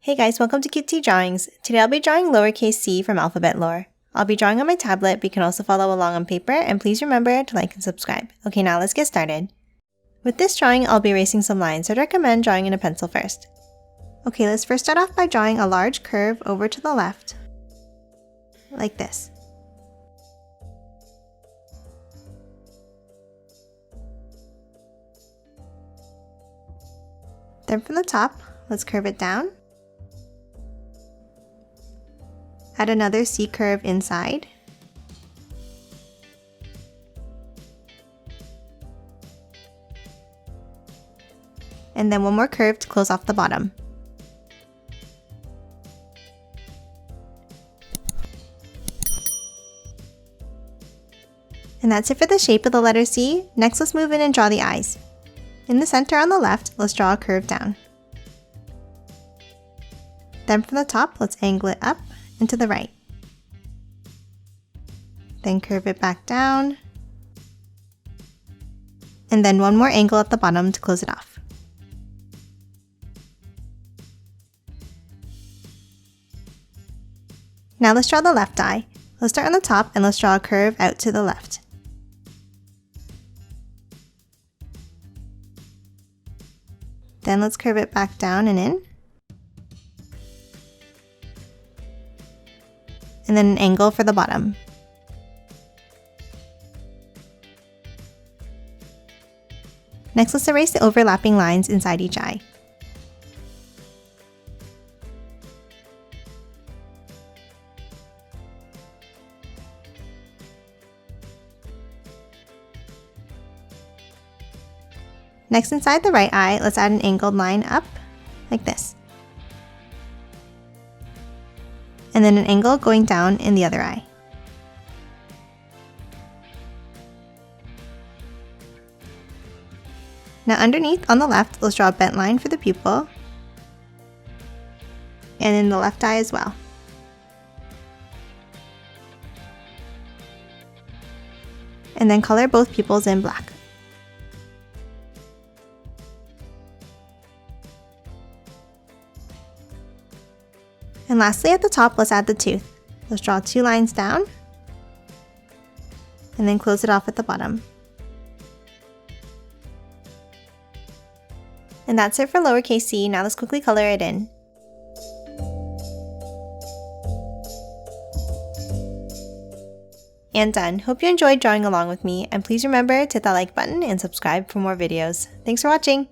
Hey guys, welcome to Cute Tea Drawings. Today I'll be drawing lowercase c from alphabet lore. I'll be drawing on my tablet, but you can also follow along on paper, and please remember to like and subscribe. Okay, now let's get started. With this drawing, I'll be erasing some lines, so I'd recommend drawing in a pencil first. Okay, let's first start off by drawing a large curve over to the left, like this. Then from the top, let's curve it down. Add another C curve inside. And then one more curve to close off the bottom. And that's it for the shape of the letter C. Next, let's move in and draw the eyes. In the center on the left, let's draw a curve down. Then from the top, let's angle it up and to the right. Then curve it back down. And then one more angle at the bottom to close it off. Now let's draw the left eye. Let's start on the top and let's draw a curve out to the left. Then let's curve it back down and in. And then an angle for the bottom. Next, let's erase the overlapping lines inside each eye. Next, inside the right eye, let's add an angled line up, like this. And then an angle going down in the other eye. Now underneath, on the left, let's draw a bent line for the pupil, and in the left eye as well. And then color both pupils in black. And lastly, at the top, let's add the tooth. Let's draw 2 lines down, and then close it off at the bottom. And that's it for lowercase c. Now let's quickly color it in. And done. Hope you enjoyed drawing along with me, and please remember to hit that like button and subscribe for more videos. Thanks for watching!